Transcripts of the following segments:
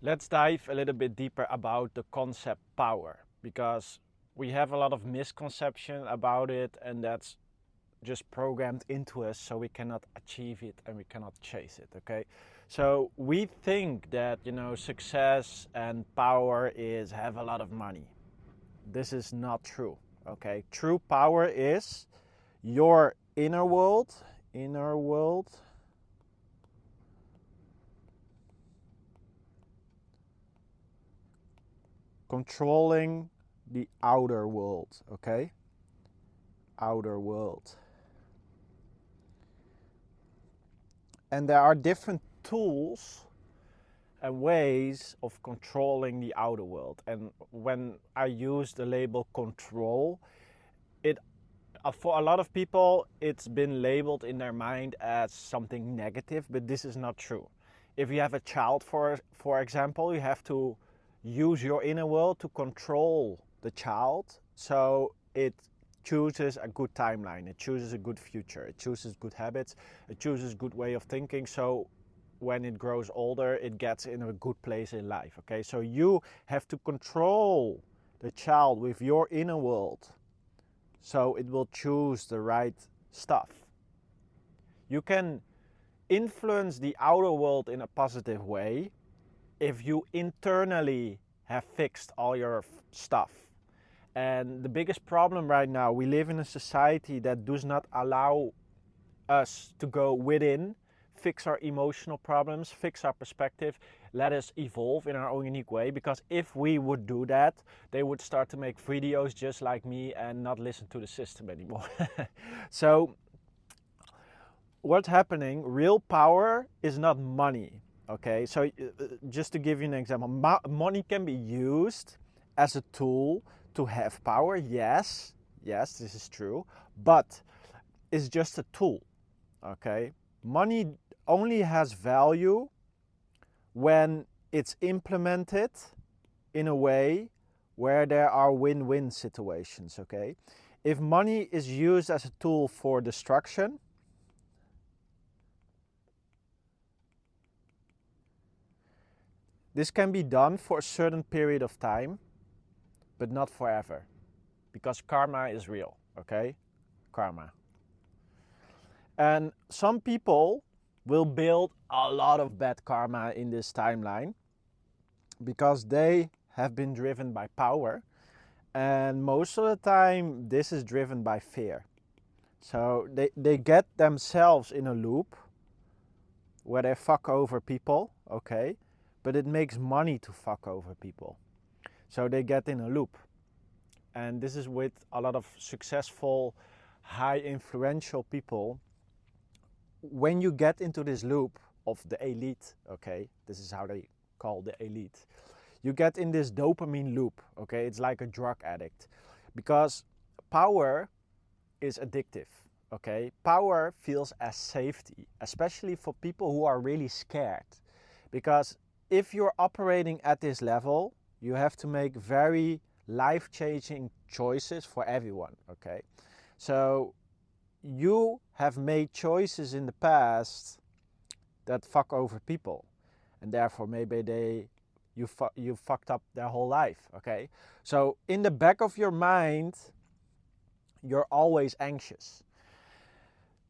Let's dive a little bit deeper about the concept power, because we have a lot of misconception about it, and that's just programmed into us, so we cannot achieve it and we cannot chase it. Okay, so we think that success and power is have a lot of money. This is not true. Okay, true power is your inner world controlling the outer world. Okay, outer world. And there are different tools and ways of controlling the outer world. And when I use the label control, it for a lot of people it's been labeled in their mind as something negative, but this is not true. If you have a child, for example, you have to use your inner world to control the child, so it chooses a good timeline, it chooses a good future, it chooses good habits, it chooses good way of thinking, so when it grows older it gets in a good place in life. Okay, so you have to control the child with your inner world so it will choose the right stuff. You can influence the outer world in a positive way if you internally have fixed all your stuff. And the biggest problem right now, we live in a society that does not allow us to go within, fix our emotional problems, fix our perspective, let us evolve in our own unique way. Because if we would do that, they would start to make videos just like me and not listen to the system anymore. So what's happening, real power is not money. Okay, so just to give you an example, money can be used as a tool to have power. Yes, this is true, but it's just a tool. Okay, money only has value when it's implemented in a way where there are win-win situations. Okay, if money is used as a tool for destruction, this can be done for a certain period of time, but not forever, because karma is real. Okay, karma. And some people will build a lot of bad karma in this timeline because they have been driven by power, and most of the time this is driven by fear. So they get themselves in a loop where they fuck over people, okay, but it makes money to fuck over people. So they get in a loop. And this is with a lot of successful, high influential people. When you get into this loop of the elite, okay, this is how they call the elite, you get in this dopamine loop, okay, it's like a drug addict, because power is addictive, okay, power feels as safety, especially for people who are really scared, because if you're operating at this level, you have to make very life-changing choices for everyone, okay, so you have made choices in the past that fuck over people, and therefore maybe you fucked up their whole life. Okay, so in the back of your mind, you're always anxious.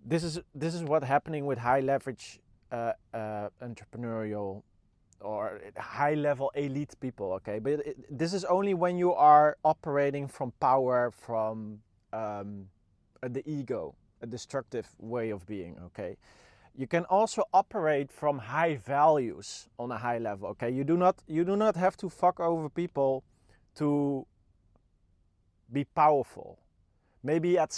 This is what's happening with high leverage entrepreneurial or high level elite people. Okay, but this is only when you are operating from power, from the ego, a destructive way of being. Okay, you can also operate from high values on a high level. Okay, you do not have to fuck over people to be powerful. Maybe at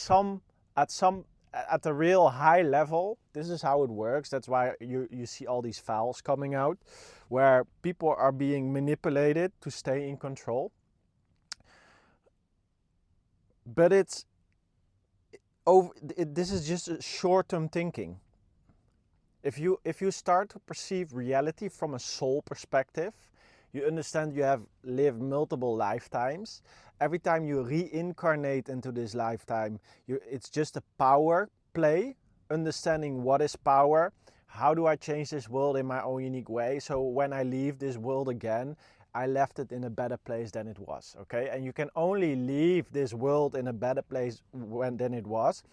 a real high level, this is how it works. That's why you see all these files coming out where people are being manipulated to stay in control. But this is just short-term thinking. If you start to perceive reality from a soul perspective, you understand you have lived multiple lifetimes. Every time you reincarnate into this lifetime, it's just a power play, understanding what is power, how do I change this world in my own unique way, so when I leave this world again, I left it in a better place than it was, okay? And you can only leave this world in a better place than it was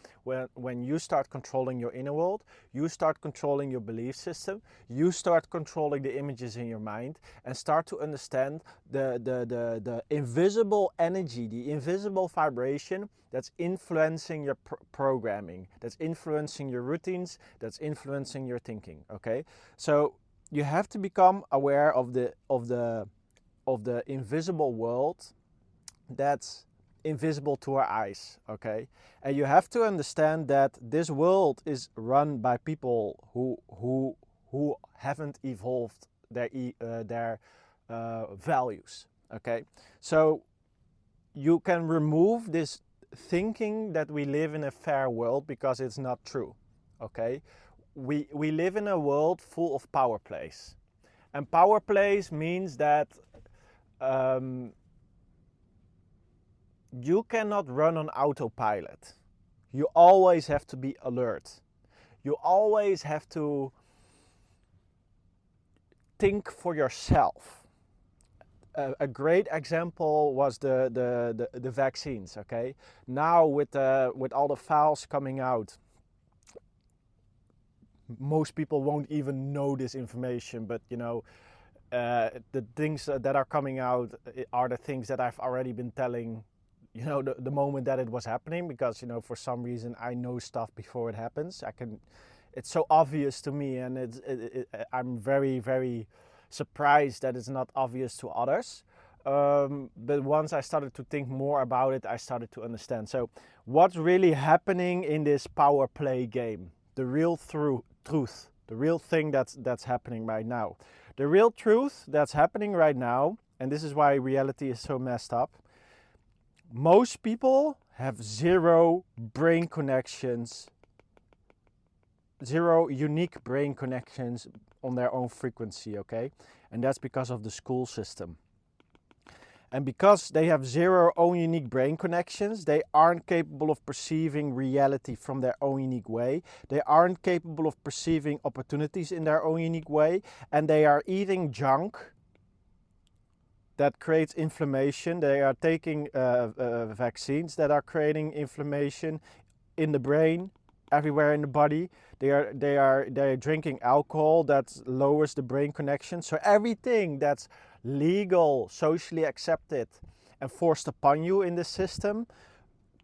when you start controlling your inner world, you start controlling your belief system, you start controlling the images in your mind, and start to understand the invisible energy, the invisible vibration that's influencing your programming, that's influencing your routines, that's influencing your thinking, okay? So you have to become aware of the invisible world that's invisible to our eyes, okay? And you have to understand that this world is run by people who haven't evolved their values, okay? So you can remove this thinking that we live in a fair world, because it's not true, okay? We live in a world full of power plays. And power plays means that you cannot run on autopilot. You always have to be alert. You always have to think for yourself. A great example was the vaccines, okay? Now with all the files coming out, most people won't even know this information, but you know, the things that are coming out are the things that I've already been telling, you know, the moment that it was happening, because, you know, for some reason I know stuff before it happens. It's so obvious to me, and I'm very, very surprised that it's not obvious to others. But once I started to think more about it, I started to understand. So what's really happening in this power play game? The real truth, the real thing that's happening right now. The real truth that's happening right now, and this is why reality is so messed up, most people have zero brain connections, zero unique brain connections on their own frequency, okay? And that's because of the school system. And because they have zero own unique brain connections, they aren't capable of perceiving reality from their own unique way. They aren't capable of perceiving opportunities in their own unique way. And they are eating junk that creates inflammation. They are taking vaccines that are creating inflammation in the brain, everywhere in the body. They are drinking alcohol that lowers the brain connection. So everything that's legal, socially accepted, and forced upon you in the system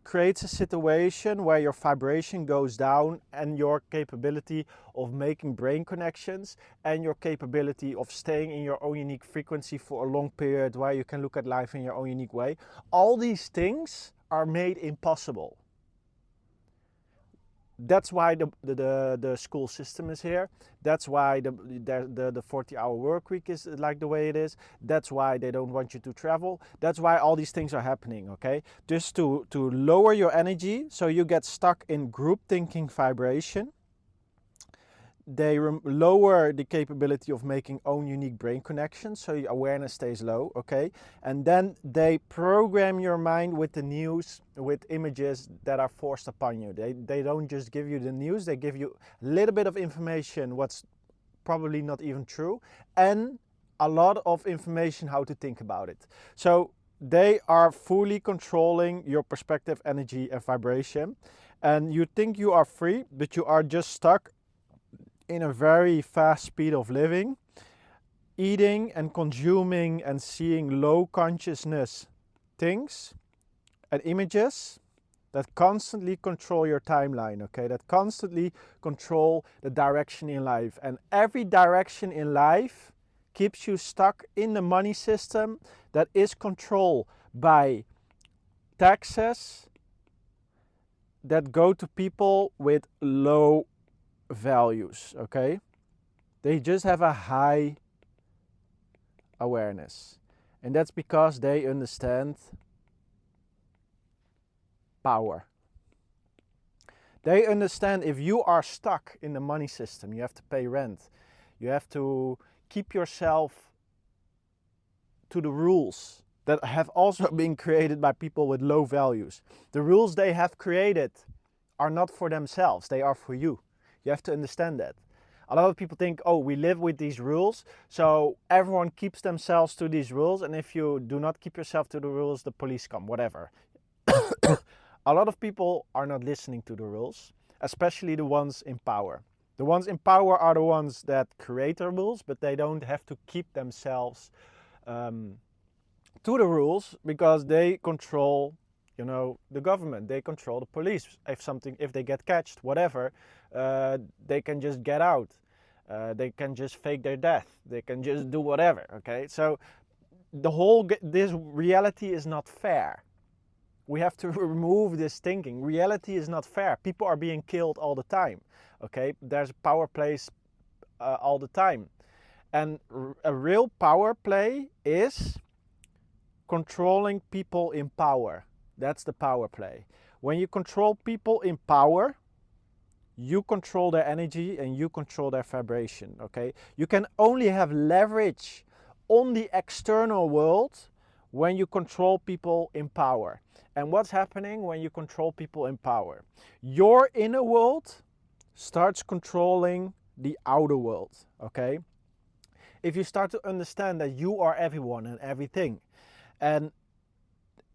creates a situation where your vibration goes down, and your capability of making brain connections and your capability of staying in your own unique frequency for a long period where you can look at life in your own unique way, all these things are made impossible. That's why the school system is here. That's why the 40-hour work week is like the way it is. That's why they don't want you to travel. That's why all these things are happening, okay? Just to lower your energy so you get stuck in group thinking vibration. They lower the capability of making own unique brain connections, so your awareness stays low, okay? And then they program your mind with the news, with images that are forced upon you. They don't just give you the news, they give you a little bit of information, what's probably not even true, and a lot of information how to think about it. So they are fully controlling your perspective, energy, and vibration. And you think you are free, but you are just stuck in a very fast speed of living, eating and consuming and seeing low consciousness things and images that constantly control your timeline, okay? That constantly control the direction in life. And every direction in life keeps you stuck in the money system that is controlled by taxes that go to people with low values, okay? They just have a high awareness, and that's because they understand power. They understand if you are stuck in the money system, you have to pay rent, you have to keep yourself to the rules that have also been created by people with low values. The rules they have created are not for themselves, they are for you. You have to understand that. A lot of people think, oh, we live with these rules, so everyone keeps themselves to these rules, and if you do not keep yourself to the rules, the police come, whatever. A lot of people are not listening to the rules, especially the ones in power. The ones in power are the ones that create the rules, but they don't have to keep themselves to the rules because they control, the government. They control the police. If they get catched, whatever, they can just get out. They can just fake their death. They can just do whatever. Okay, so this reality is not fair. We have to remove this thinking. Reality is not fair. People are being killed all the time. Okay, there's power plays all the time, and a real power play is controlling people in power. That's the power play. When you control people in power, you control their energy and you control their vibration. Okay, you can only have leverage on the external world when you control people in power. And what's happening when you control people in power? Your inner world starts controlling the outer world, okay? If you start to understand that you are everyone and everything, and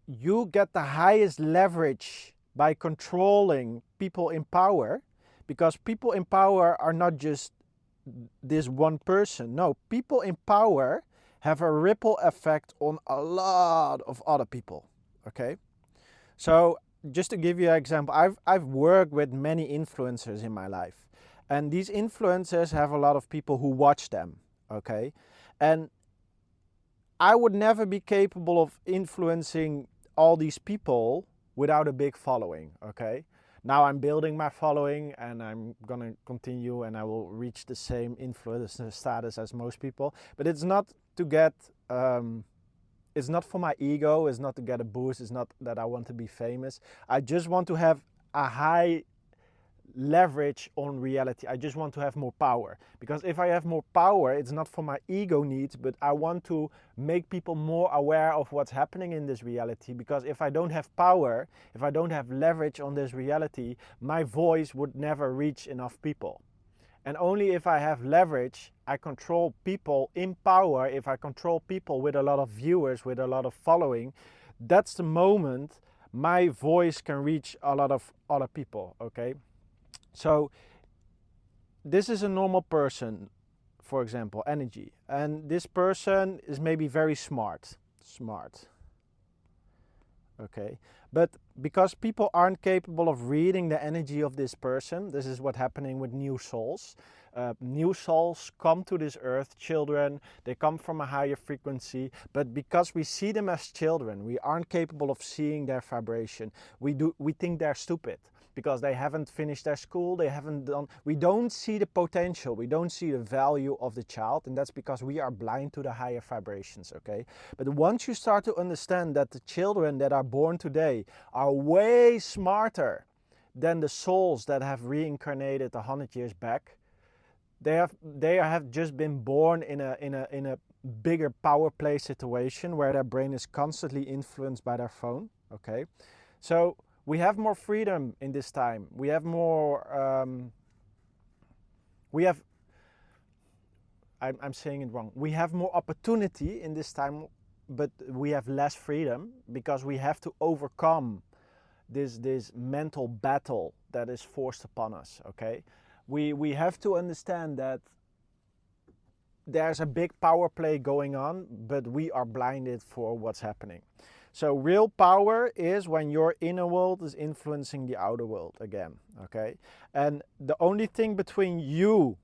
you get the highest leverage by controlling people in power, because people in power are not just this one person. No, people in power have a ripple effect on a lot of other people, okay? So just to give you an example, I've worked with many influencers in my life, and these influencers have a lot of people who watch them, okay? And I would never be capable of influencing all these people without a big following, okay? Now I'm building my following and I'm gonna continue and I will reach the same influencer status as most people, but it's not to get it's not for my ego, it's not to get a boost, it's not that I want to be famous. I just want to have a high leverage on reality. I just want to have more power, because if I have more power, it's not for my ego needs, but I want to make people more aware of what's happening in this reality. Because if I don't have power, if I don't have leverage on this reality, my voice would never reach enough people. And only if I have leverage, I control people in power, if I control people with a lot of viewers, with a lot of following, that's the moment my voice can reach a lot of other people, okay? So this is a normal person, for example, energy. And this person is maybe very smart. Okay, but because people aren't capable of reading the energy of this person, this is what's happening with new souls. New souls come to this earth, children, they come from a higher frequency, but because we see them as children, we aren't capable of seeing their vibration. We think they're stupid because they haven't finished their school, we don't see the potential, we don't see the value of the child, and that's because we are blind to the higher vibrations, okay? But once you start to understand that the children that are born today are way smarter than the souls that have reincarnated 100 years back, they have just been born in a bigger power play situation where their brain is constantly influenced by their phone, okay? So we have more freedom in this time. We have more, I'm saying it wrong. We have more opportunity in this time, but we have less freedom because we have to overcome this mental battle that is forced upon us, okay? We have to understand that there's a big power play going on, but we are blinded for what's happening. So real power is when your inner world is influencing the outer world again, okay? And the only thing between you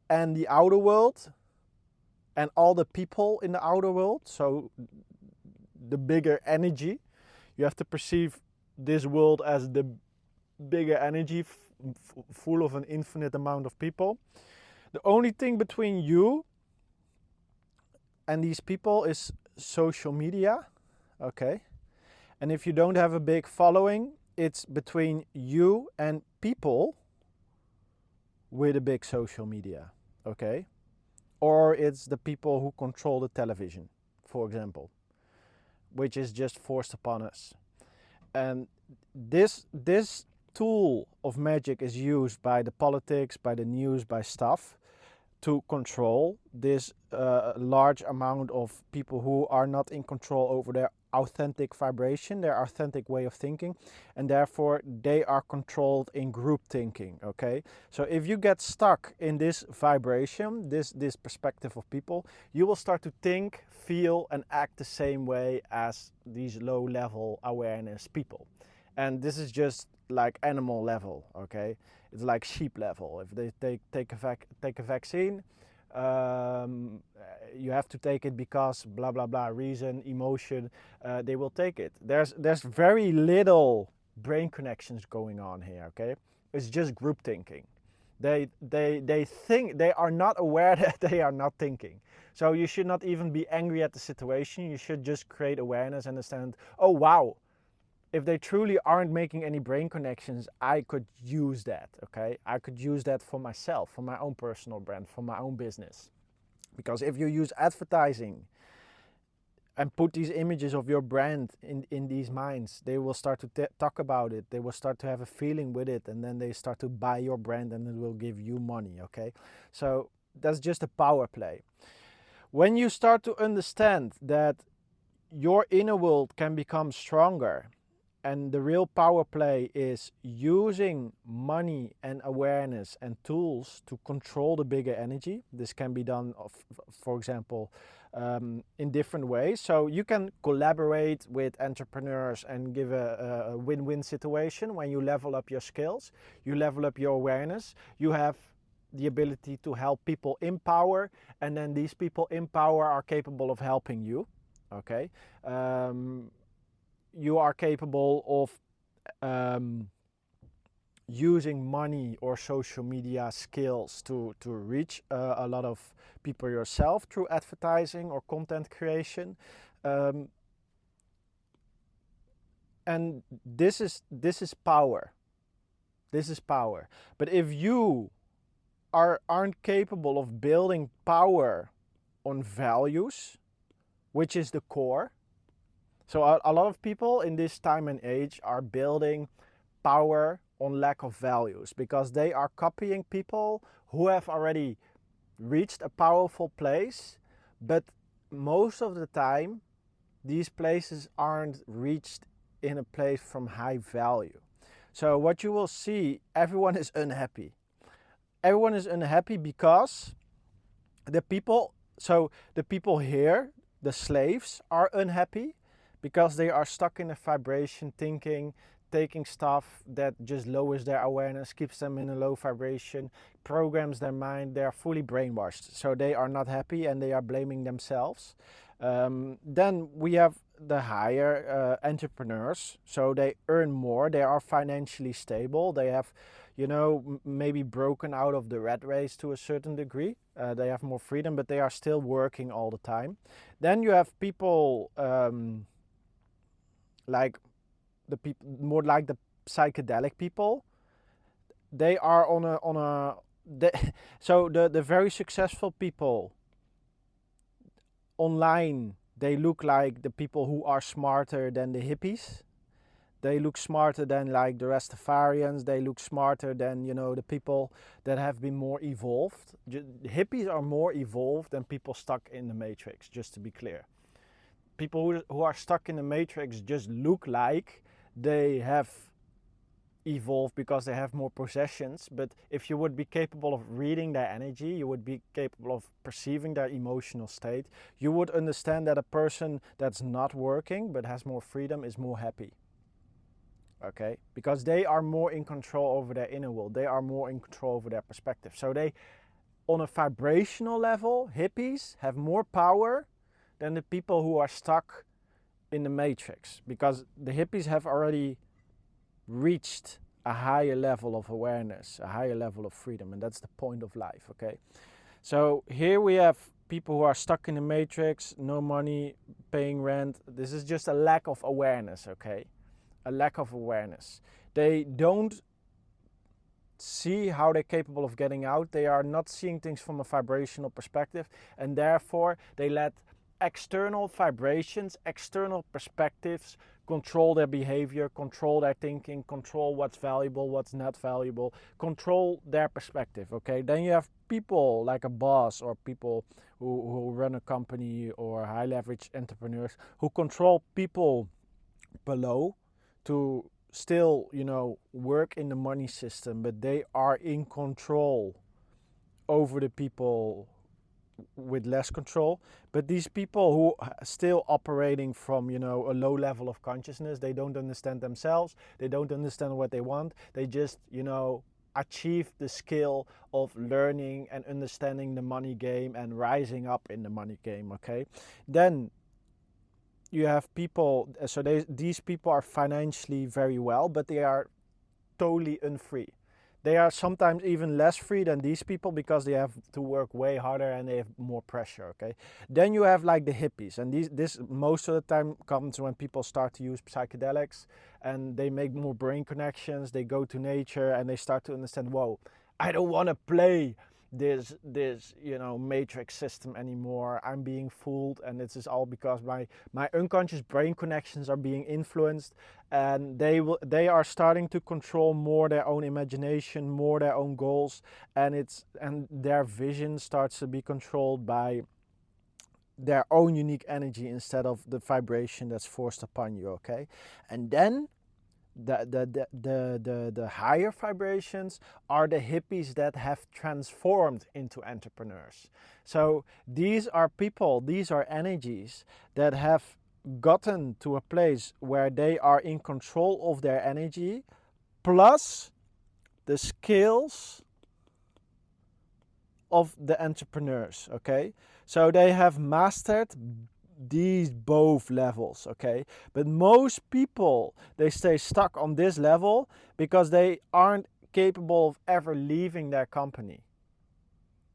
and the outer world and all the people in the outer world, so the bigger energy, you have to perceive this world as the bigger energy full of an infinite amount of people. The only thing between you and these people is social media, okay? And if you don't have a big following, it's between you and people with a big social media, okay? Or it's the people who control the television, for example, which is just forced upon us. And this tool of magic is used by the politics, by the news, by stuff to control this large amount of people who are not in control over their authentic vibration, their authentic way of thinking, and therefore they are controlled in group thinking. Okay, so if you get stuck in this vibration, this perspective of people, you will start to think, feel, and act the same way as these low level awareness people. And this is just like animal level. Okay, it's like sheep level. If they take a vaccine, you have to take it because blah blah blah reason, emotion. They will take it. There's very little brain connections going on here. Okay, it's just group thinking. They think, they are not aware that they are not thinking. So you should not even be angry at the situation. You should just create awareness, understand. Oh wow. If they truly aren't making any brain connections, I could use that, okay? I could use that for myself, for my own personal brand, for my own business. Because if you use advertising and put these images of your brand in these minds, they will start to talk about it. They will start to have a feeling with it, and then they start to buy your brand and it will give you money, okay? So that's just a power play. When you start to understand that your inner world can become stronger, and the real power play is using money and awareness and tools to control the bigger energy. This can be done, for example, in different ways. So you can collaborate with entrepreneurs and give a win-win situation. When you level up your skills, you level up your awareness, you have the ability to help people in power, and then these people in power are capable of helping you. Okay. You are capable of using money or social media skills to reach a lot of people yourself through advertising or content creation. And this is power. This is power. But if you aren't capable of building power on values, which is the core. So a lot of people in this time and age are building power on lack of values because they are copying people who have already reached a powerful place, but most of the time these places aren't reached in a place from high value. So what you will see, everyone is unhappy. Everyone is unhappy because the people here, the slaves, are unhappy because they are stuck in a vibration thinking, taking stuff that just lowers their awareness, keeps them in a low vibration, programs their mind. They are fully brainwashed. So they are not happy and they are blaming themselves. Then we have the higher entrepreneurs. So they earn more. They are financially stable. They have, maybe broken out of the rat race to a certain degree. They have more freedom, but they are still working all the time. Then you have people like the people more like the psychedelic people. They are so the very successful people online, they look like the people who are smarter than the hippies. They look smarter than like the Rastafarians. They look smarter than, the people that have been more evolved. Hippies are more evolved than people stuck in the matrix, just to be clear. People who are stuck in the matrix just look like they have evolved because they have more possessions. But if you would be capable of reading their energy, you would be capable of perceiving their emotional state, you would understand that a person that's not working but has more freedom is more happy. Okay, because they are more in control over their inner world. They are more in control over their perspective. So they, on a vibrational level, hippies have more power than the people who are stuck in the matrix, because the hippies have already reached a higher level of awareness, a higher level of freedom, and that's the point of life. Okay, so here we have people who are stuck in the matrix, no money, paying rent. This is just a lack of awareness. Okay, a lack of awareness. They don't see how they're capable of getting out. They are not seeing things from a vibrational perspective, and therefore they let external vibrations, external perspectives control their behavior, control their thinking, control what's valuable, what's not valuable, control their perspective, okay? Then you have people like a boss or people who run a company or high leverage entrepreneurs who control people below to still, work in the money system, but they are in control over the people with less control. But these people who are still operating from, a low level of consciousness, they don't understand themselves, they don't understand what they want, they just, achieve the skill of learning and understanding the money game and rising up in the money game, okay? Then you have people, so these people are financially very well, but they are totally unfree. They are sometimes even less free than these people because they have to work way harder and they have more pressure, okay? Then you have like the hippies, and this most of the time comes when people start to use psychedelics and they make more brain connections, they go to nature and they start to understand, whoa, I don't want to play this matrix system anymore. I'm being fooled, and this is all because my unconscious brain connections are being influenced, and they are starting to control more their own imagination, more their own goals, and their vision starts to be controlled by their own unique energy instead of the vibration that's forced upon you, okay? And then the higher vibrations are the hippies that have transformed into entrepreneurs. So these are people, these are energies that have gotten to a place where they are in control of their energy, plus the skills of the entrepreneurs, okay? So they have mastered these both levels, okay? But most people, they stay stuck on this level because they aren't capable of ever leaving their company.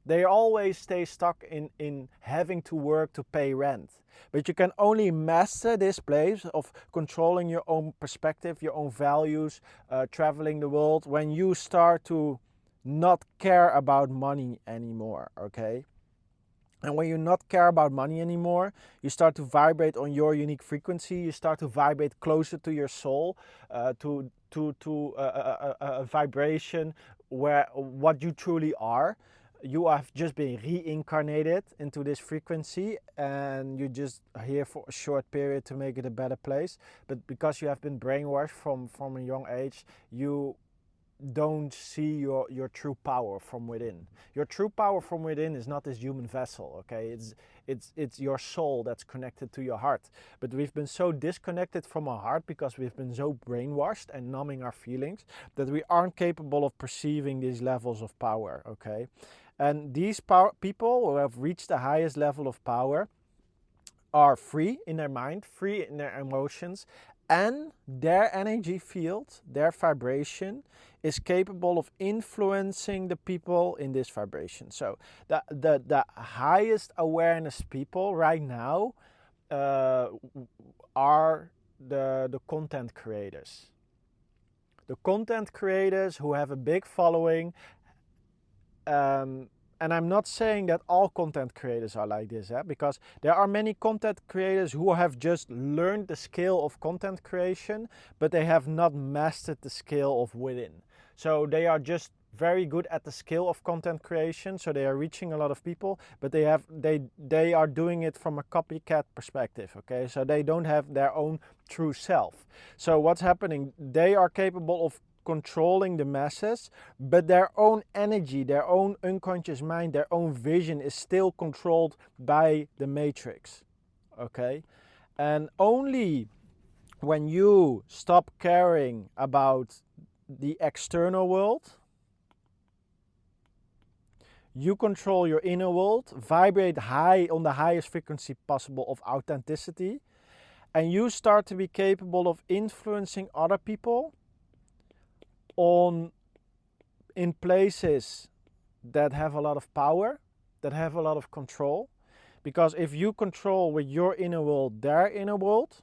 They always stay stuck in having to work to pay rent. But you can only master this place of controlling your own perspective, your own values, traveling the world, when you start to not care about money anymore, okay? And when you not care about money anymore, you start to vibrate on your unique frequency. You start to vibrate closer to your soul, to a vibration where what you truly are. You have just been reincarnated into this frequency, and you're just here for a short period to make it a better place. But because you have been brainwashed from a young age, you don't see your true power from within. Your true power from within is not this human vessel, okay? It's your soul that's connected to your heart. But we've been so disconnected from our heart because we've been so brainwashed and numbing our feelings that we aren't capable of perceiving these levels of power, okay? And these people who have reached the highest level of power are free in their mind, free in their emotions, and their energy field, their vibration, is capable of influencing the people in this vibration. So the highest awareness people right now are the content creators. The content creators who have a big following, and I'm not saying that all content creators are like this, because there are many content creators who have just learned the skill of content creation, but they have not mastered the skill of within. So they are just very good at the skill of content creation, so they are reaching a lot of people, but they are doing it from a copycat perspective, okay? So they don't have their own true self. So what's happening? They are capable of controlling the masses, but their own energy, their own unconscious mind, their own vision is still controlled by the matrix, okay? And only when you stop caring about the external world, you control your inner world, vibrate high on the highest frequency possible of authenticity, and you start to be capable of influencing other people in places that have a lot of power, that have a lot of control. Because if you control with your inner world their inner world,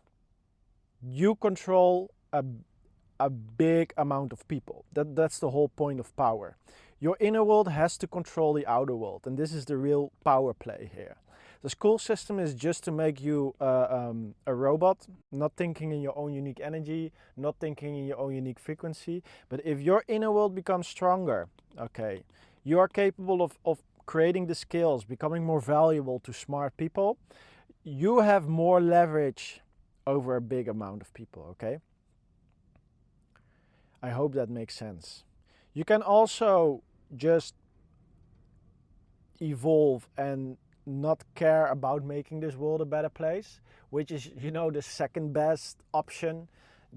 you control a big amount of people. That's the whole point of power. Your inner world has to control the outer world, and this is the real power play here. The school system is just to make you a robot, not thinking in your own unique energy, not thinking in your own unique frequency. But if your inner world becomes stronger, okay, you are capable of creating the skills, becoming more valuable to smart people. You have more leverage over a big amount of people, okay? I hope that makes sense. You can also just evolve and not care about making this world a better place, which is, the second best option.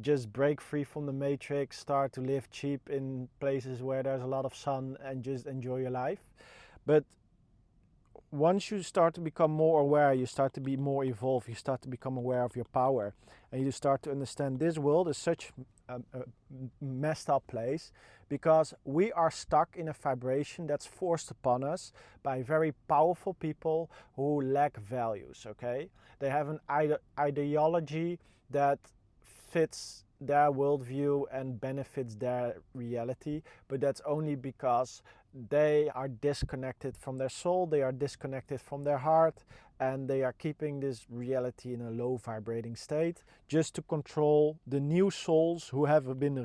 Just break free from the matrix, start to live cheap in places where there's a lot of sun and just enjoy your life. But once you start to become more aware, you start to be more evolved, you start to become aware of your power, and you start to understand this world is such a messed up place because we are stuck in a vibration that's forced upon us by very powerful people who lack values, okay? They have an ideology that fits their worldview and benefits their reality, but that's only because they are disconnected from their soul, they are disconnected from their heart, and they are keeping this reality in a low vibrating state just to control the new souls who have been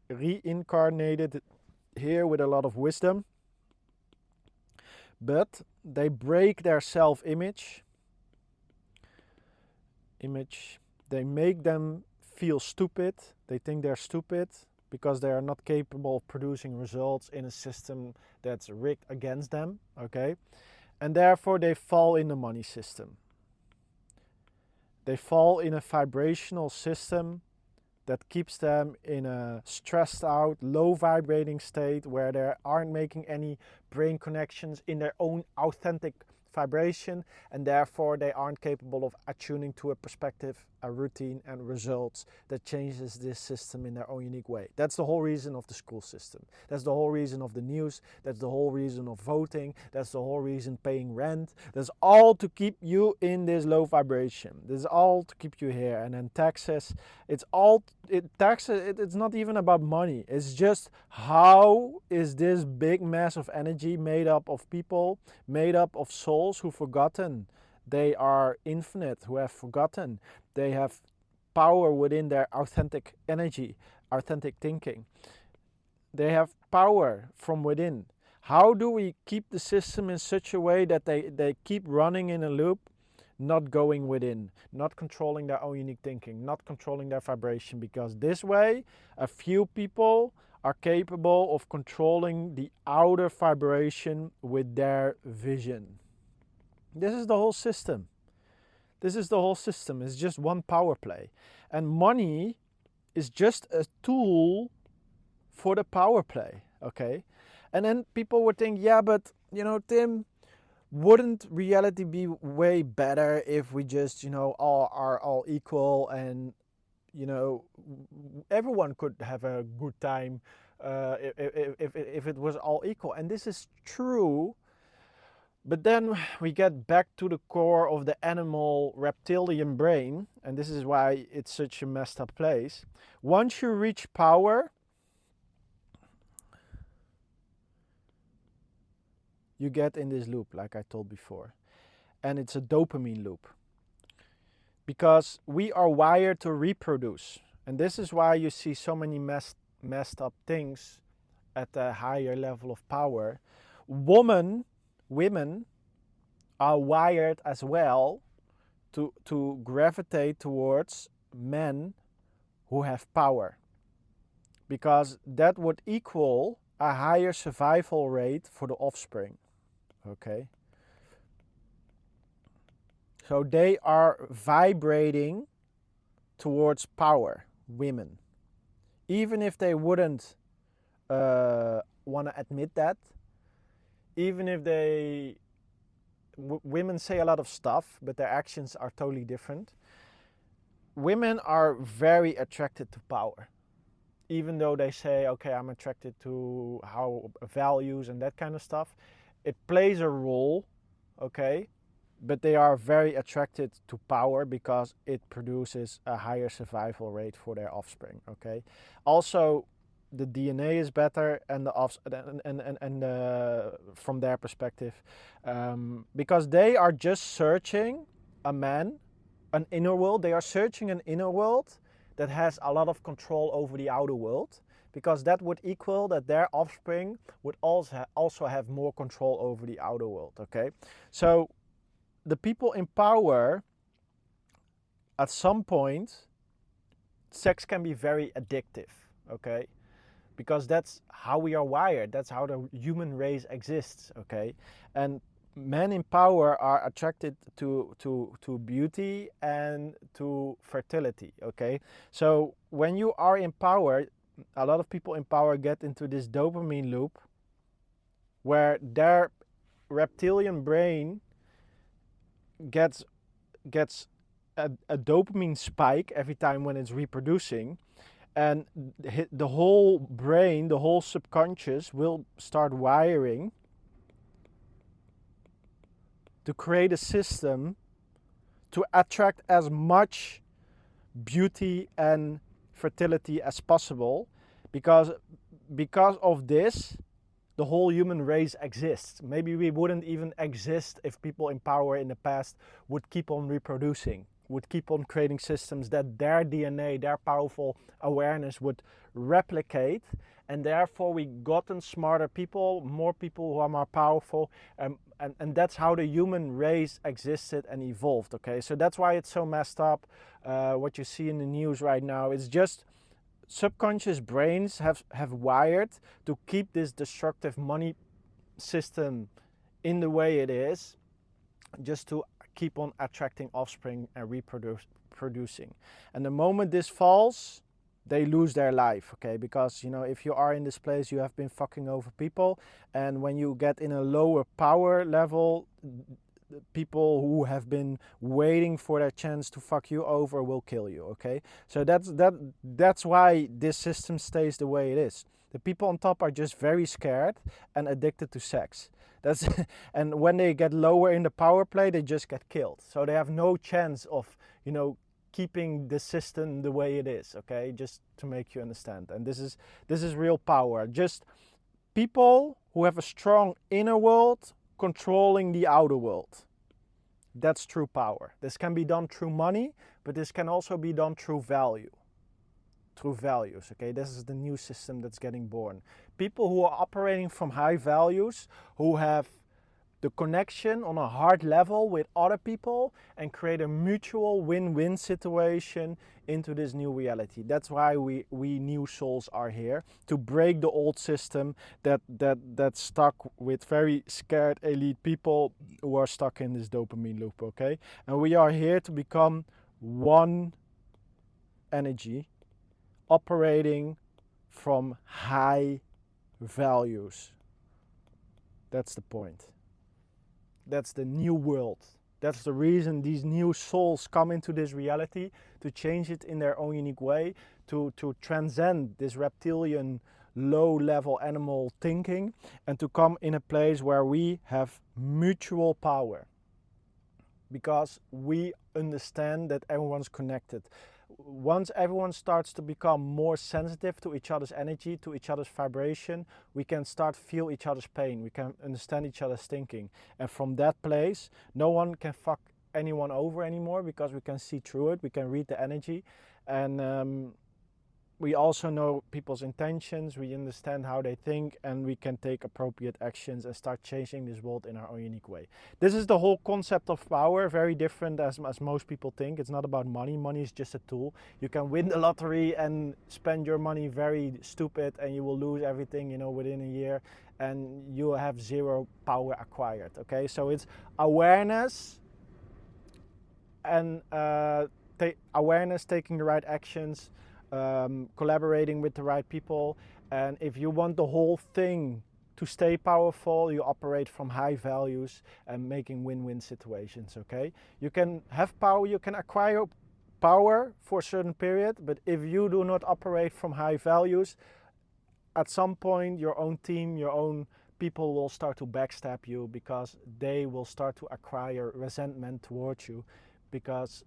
reincarnated here with a lot of wisdom. But they break their self-image. They make them feel stupid. They think they're stupid because they are not capable of producing results in a system that's rigged against them, okay? And therefore they fall in the money system. They fall in a vibrational system that keeps them in a stressed out, low vibrating state where they aren't making any brain connections in their own authentic vibration, and therefore they aren't capable of attuning to a perspective, a routine, and results that changes this system in their own unique way. That's the whole reason of the school system. That's the whole reason of the news. That's the whole reason of voting. That's the whole reason paying rent. That's all to keep you in this low vibration. This is all to keep you here. And then taxes, it's not even about money. It's just how is this big mass of energy made up of people, made up of souls who've forgotten they are infinite, who have forgotten they have power within their authentic energy, authentic thinking. They have power from within. How do we keep the system in such a way that they keep running in a loop, not going within, not controlling their own unique thinking, not controlling their vibration? Because this way, a few people are capable of controlling the outer vibration with their vision. This is the whole system. This is the whole system. It's just one power play. And money is just a tool for the power play, okay? And then people would think, yeah, but, Tim, wouldn't reality be way better if we just, all are all equal and, everyone could have a good time if it was all equal? And this is true. But then we get back to the core of the animal reptilian brain, and this is why it's such a messed up place. Once you reach power, you get in this loop, like I told before. And it's a dopamine loop. Because we are wired to reproduce. And this is why you see so many messed up things at a higher level of power. Women are wired as well to gravitate towards men who have power, because that would equal a higher survival rate for the offspring, okay? So they are vibrating towards power, women. Even if they wouldn't want to admit that, even if women say a lot of stuff, but their actions are totally different. Women are very attracted to power. Even though they say, okay, I'm attracted to how values and that kind of stuff. It plays a role, okay? But they are very attracted to power because it produces a higher survival rate for their offspring, okay? Also, the DNA is better, and the from their perspective, because they are just searching an inner world. They are searching an inner world that has a lot of control over the outer world, because that would equal that their offspring would also have more control over the outer world. Okay, so the people in power, at some point, sex can be very addictive. Okay, because that's how we are wired. That's how the human race exists. Okay, and men in power are attracted to beauty and to fertility. Okay, so when you are in power, a lot of people in power get into this dopamine loop where their reptilian brain gets a dopamine spike every time when it's reproducing, and the whole brain, the whole subconscious will start wiring to create a system to attract as much beauty and fertility as possible, because of this the whole human race exists. Maybe we wouldn't even exist if people in power in the past would keep on reproducing, would keep on creating systems that their DNA, their powerful awareness would replicate, and therefore we gotten smarter people, more people who are more powerful, and that's how the human race existed and evolved. Okay, so that's why it's so messed up. What you see in the news right now is just subconscious brains have wired to keep this destructive money system in the way it is, just to keep on attracting offspring and reproducing. And the moment this falls, they lose their life. Okay, because if you are in this place, you have been fucking over people, and when you get in a lower power level, people who have been waiting for their chance to fuck you over will kill you. Okay, so that's why this system stays the way it is. The people on top are just very scared and addicted to sex. That's and when they get lower in the power play, they just get killed. So they have no chance of keeping the system the way it is. Okay, just to make you understand. And this is real power. Just people who have a strong inner world controlling the outer world. That's true power. This can be done through money, but this can also be done through value. Through values. Okay, this is the new system that's getting born. People who are operating from high values, who have the connection on a heart level with other people and create a mutual win-win situation into this new reality. That's why we new souls are here, to break the old system that's stuck with very scared elite people who are stuck in this dopamine loop. Okay, and we are here to become one energy operating from high values. That's the point. That's the new world. That's the reason these new souls come into this reality, to change it in their own unique way, to transcend this reptilian low-level animal thinking, and to come in a place where we have mutual power. Because we understand that everyone's connected. Once everyone starts to become more sensitive to each other's energy, to each other's vibration, we can start feel each other's pain. We can understand each other's thinking. And from that place, no one can fuck anyone over anymore, because we can see through it. We can read the energy. And we also know people's intentions. We understand how they think, and we can take appropriate actions and start changing this world in our own unique way. This is the whole concept of power, very different as most people think. It's not about money. Money is just a tool. You can win the lottery and spend your money very stupid, and you will lose everything, within a year, and you have zero power acquired. Okay, so it's awareness and awareness, taking the right actions, collaborating with the right people. And if you want the whole thing to stay powerful, you operate from high values and making win-win situations. Okay, you can have power, you can acquire power for a certain period, but if you do not operate from high values, at some point your own team, your own people will start to backstab you, because they will start to acquire resentment towards you, because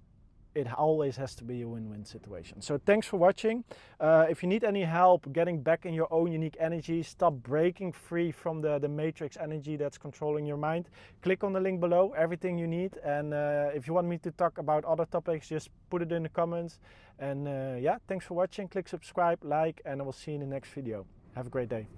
it always has to be a win-win situation. So thanks for watching. If you need any help getting back in your own unique energy, stop breaking free from the matrix energy that's controlling your mind, click on the link below, everything you need. And if you want me to talk about other topics, just put it in the comments. And yeah, thanks for watching. Click subscribe, like, and I will see you in the next video. Have a great day.